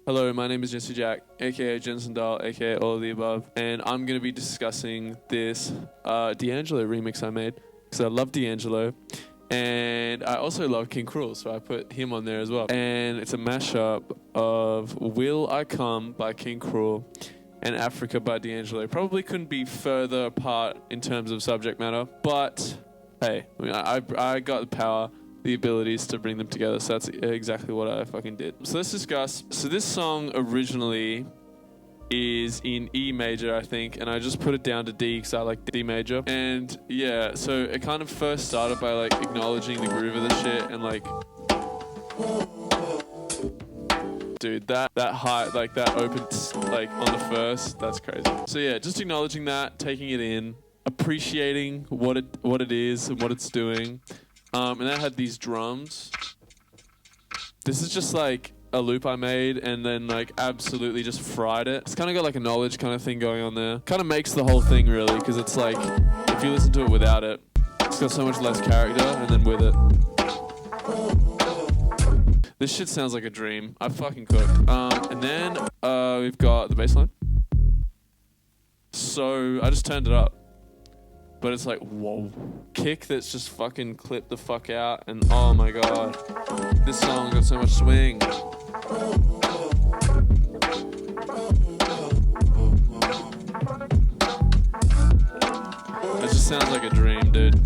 Hello, my name is Jesse Jack, aka Jensen Dahl, aka all of the above, and I'm going to be discussing this D'Angelo remix I made, because I love D'Angelo, and I also love King Krule, so I put him on there as well. And it's a mashup of Will I Come by King Krule and Africa by D'Angelo. Probably couldn't be further apart in terms of subject matter, but hey, I got the power, the abilities to bring them together, so that's exactly what I fucking did. So let's discuss. So this song originally is in E major, I think, and I just put it down to D because I like D major. And yeah, so it kind of first started by like acknowledging the groove of the shit and like, dude, that high, like that open like on the first, that's crazy. So yeah, just acknowledging that, taking it in, appreciating what it is and what it's doing. And then I had these drums. This is just like a loop I made and then like absolutely just fried it. It's kind of got like a knowledge kind of thing going on there. Kind of makes the whole thing really, because it's like, if you listen to it without it, it's got so much less character, and then with it. This shit sounds like a dream. I fucking cooked. And then we've got the bass line. So I just turned it up. But it's like, whoa. Kick that's just fucking clipped the fuck out. And oh my god. This song got so much swing. It just sounds like a dream, dude.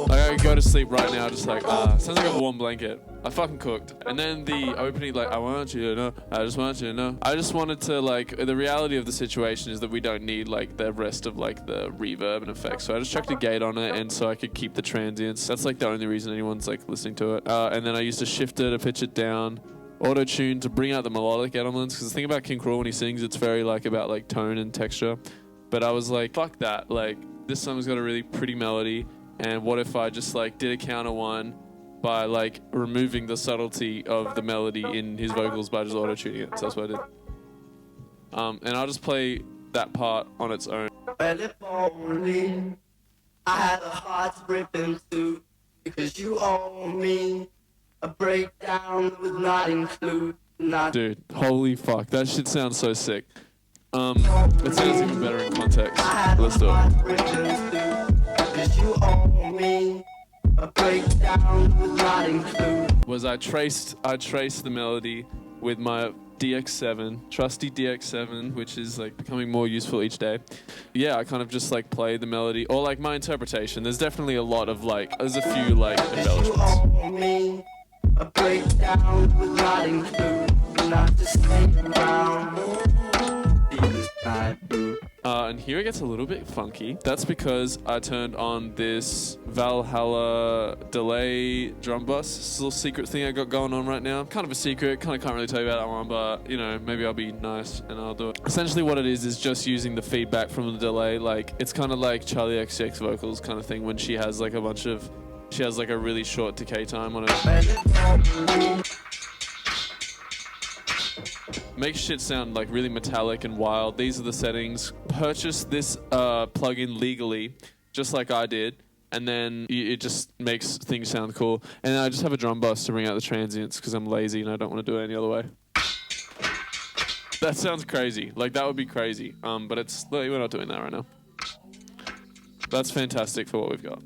Like I could go to sleep right now just like, sounds like a warm blanket. I fucking cooked. And then the opening, like, I want you to know, I just want you to know. I just wanted to, like, the reality of the situation is that we don't need, like, the rest of, like, the reverb and effects. So I just chucked a gate on it, and so I could keep the transients. That's, like, the only reason anyone's, like, listening to it. And then I used to shift it, to pitch it down, auto-tune to bring out the melodic elements. Because the thing about King Krule when he sings, it's very, like, about, like, tone and texture. But I was like, fuck that. Like, this song's got a really pretty melody, and what if I just, like, did a counter one by like removing the subtlety of the melody in his vocals by just auto-tuning it. So that's what I did. And I'll just play that part on its own. Well, if only I had a heart to rip into, because you owe me a breakdown would not include Dude, holy fuck, that shit sounds so sick. It sounds even better in context. Let's do it. Because you owe me a breakdown would not include. Was I traced the melody with my DX7, trusty DX7, which is like becoming more useful each day. Yeah, I kind of just like played the melody, or like my interpretation. There's definitely a lot of like, there's a few like embellishments. You owe me a breakdown would not include, not to stay around. And here it gets a little bit funky. That's because I turned on this Valhalla delay drum bus. It's a little secret thing I got going on right now. Kind of a secret, kind of can't really tell you about that one, but you know, maybe I'll be nice and I'll do it. Essentially what it is just using the feedback from the delay. Like, it's kind of like Charlie XCX vocals kind of thing when she has like a really short decay time on it. Makes shit sound like really metallic and wild. These are the settings. Purchase this plugin legally, just like I did, and then it just makes things sound cool. And then I just have a drum bus to bring out the transients because I'm lazy and I don't want to do it any other way. That sounds crazy. Like, that would be crazy. But we're not doing that right now. That's fantastic for what we've got.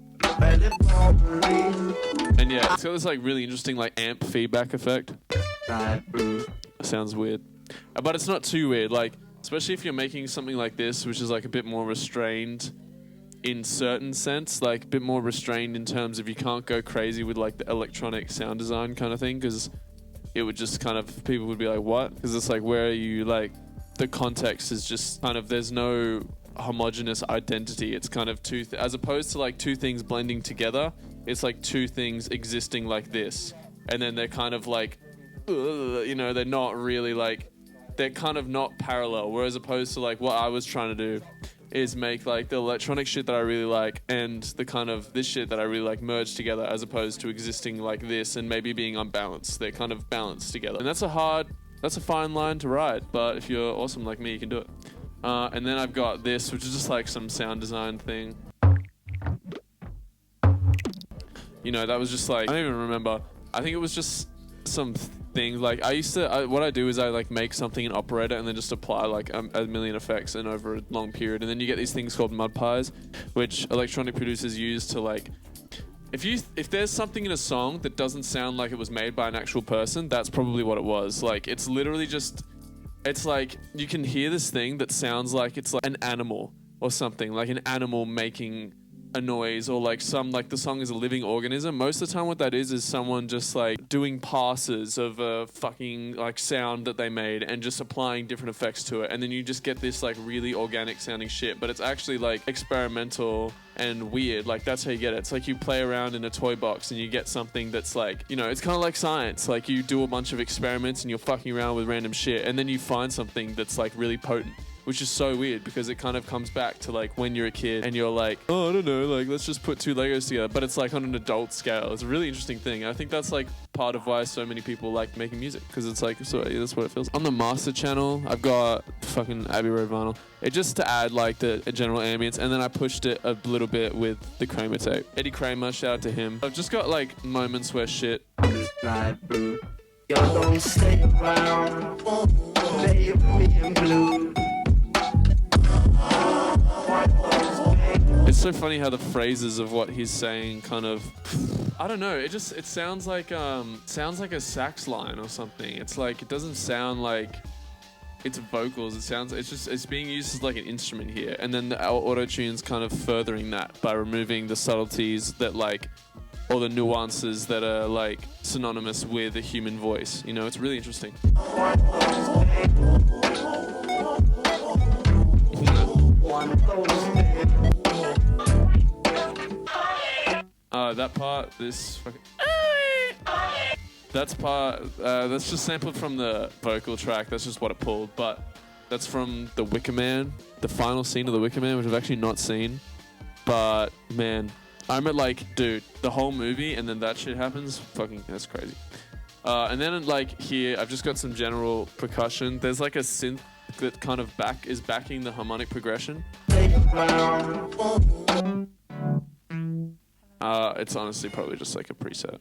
And yeah, it's got this like really interesting like amp feedback effect. Sounds weird, but it's not too weird. Like, especially if you're making something like this, which is like a bit more restrained in certain sense, like a bit more restrained in terms of you can't go crazy with like the electronic sound design kind of thing, because it would just kind of, people would be like, what? Because it's like, where are you, like, the context is just kind of, there's no homogeneous identity. It's kind of as opposed to like two things blending together, it's like two things existing like this, and then they're kind of like, you know, they're not really like, they're kind of not parallel. Whereas opposed to like what I was trying to do is make like the electronic shit that I really like and the kind of this shit that I really like merge together, as opposed to existing like this and maybe being unbalanced. They're kind of balanced together. And that's a fine line to ride, but if you're awesome like me, you can do it. And then I've got this, which is just like some sound design thing. You know, that was just like, I don't even remember. I think it was just some things. Like what I do is I like make something in Operator and then just apply like a million effects and over a long period, and then you get these things called mud pies, which electronic producers use to like. If there's something in a song that doesn't sound like it was made by an actual person, that's probably what it was. Like it's literally just, it's like you can hear this thing that sounds like it's like an animal or something, like an animal making a noise, or like the song is a living organism. Most of the time what that is someone just like doing passes of a fucking like sound that they made and just applying different effects to it, and then you just get this like really organic sounding shit, but it's actually like experimental and weird. Like that's how you get it. It's like you play around in a toy box and you get something that's like, you know, it's kind of like science. Like you do a bunch of experiments and you're fucking around with random shit, and then you find something that's like really potent, which is so weird because it kind of comes back to like when you're a kid and you're like, oh, I don't know, like let's just put two Legos together, but it's like on an adult scale. It's a really interesting thing. And I think that's like part of why so many people like making music, because it's like, so yeah, that's what it feels. On the master channel, I've got fucking Abbey Road vinyl. It just to add like the general ambience, and then I pushed it a little bit with the Kramer tape. Eddie Kramer, shout out to him. I've just got like moments where shit. Night blue, you don't stay around, baby, and blue. It's so funny how the phrases of what he's saying kind of, I don't know, it sounds like a sax line or something. It's like, it doesn't sound like it's vocals. It's being used as like an instrument here, and then our auto-tune's kind of furthering that by removing the subtleties that like, or the nuances that are like synonymous with a human voice. You know, it's really interesting. That part, this fucking... That's just sampled from the vocal track. That's just what it pulled, but that's from The Wicker Man, the final scene of The Wicker Man, which I've actually not seen. But, man, I'm at like, dude, the whole movie and then that shit happens, fucking, that's crazy. And then like here, I've just got some general percussion. There's like a synth that kind of is backing the harmonic progression. It's honestly probably just like a preset.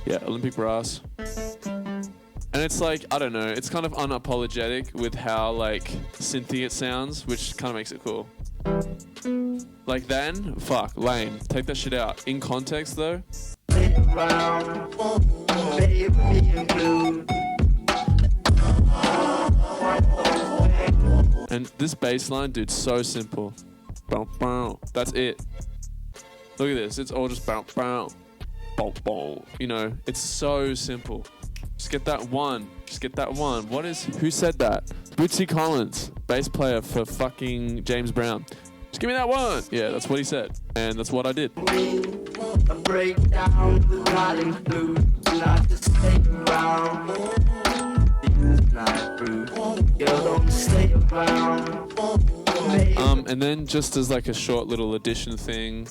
Yeah, Olympic Brass. And it's like, I don't know, it's kind of unapologetic with how like synthy it sounds, which kind of makes it cool. Like then, fuck, lame. Take that shit out. In context though. And this bass line, dude, so simple. Bow, bow. That's it. Look at this. It's all just bow, bow, bow, bow. You know, it's so simple. Just get that one. Just get that one. Who said that? Bootsy Collins, bass player for fucking James Brown. Just give me that one. Yeah, that's what he said. And that's what I did. A breakdown does not include not to stay around. You don't stay around. And then just as like a short little addition thing,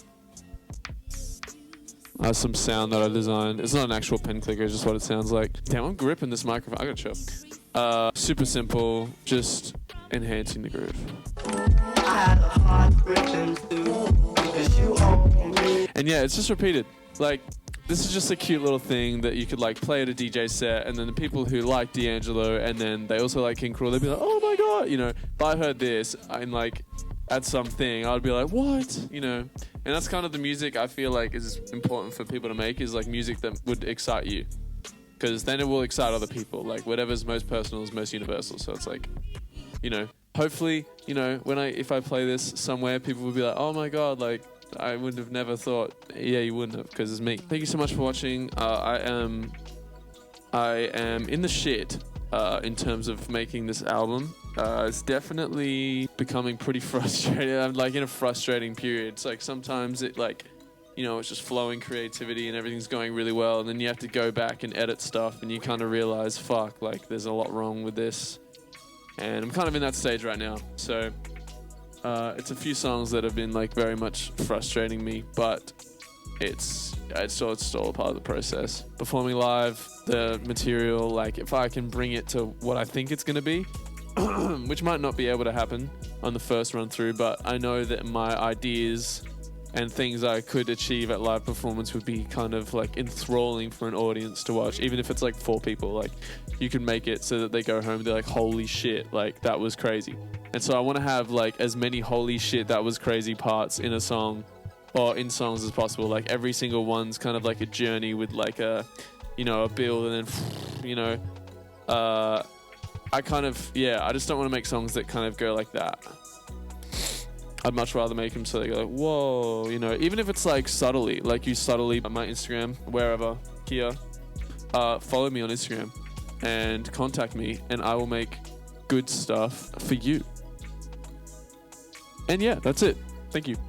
some sound that I designed. It's not an actual pen clicker, it's just what it sounds like. Damn, I'm gripping this microphone. I gotta chill. Super simple, just enhancing the groove. And yeah, it's just repeated. Like, this is just a cute little thing that you could like play at a DJ set, and then the people who like D'Angelo and then they also like King Krule, they'd be like, oh my god, you know, if I heard this and like at something, I'd be like, what? You know? And that's kind of the music I feel like is important for people to make, is like music that would excite you. Because then it will excite other people. Like whatever's most personal is most universal. So it's like, you know, hopefully, you know, if I play this somewhere, people will be like, oh my god, like I would have never thought. Yeah, you wouldn't have, because it's me. Thank you so much for watching. I am in the shit in terms of making this album. It's definitely becoming pretty frustrated. I'm like in a frustrating period. It's like sometimes it like, you know, it's just flowing creativity and everything's going really well, and then you have to go back and edit stuff and you kind of realize, fuck, like there's a lot wrong with this. And I'm kind of in that stage right now. So it's a few songs that have been like very much frustrating me, but it's all a part of the process. Performing live, the material, like if I can bring it to what I think it's going to be, which might not be able to happen on the first run through, but I know that my ideas and things I could achieve at live performance would be kind of like enthralling for an audience to watch, even if it's like 4 people. Like, you can make it so that they go home and they're like, holy shit, like that was crazy. And so I want to have like as many holy shit that was crazy parts in a song or in songs as possible. Like every single one's kind of like a journey with like a, you know, a build, and then, you know, I just don't want to make songs that kind of go like that. I'd much rather make them so they go like, whoa, you know, even if it's like subtly, like you subtly on my Instagram, wherever, here, follow me on Instagram and contact me, and I will make good stuff for you. And yeah, that's it. Thank you.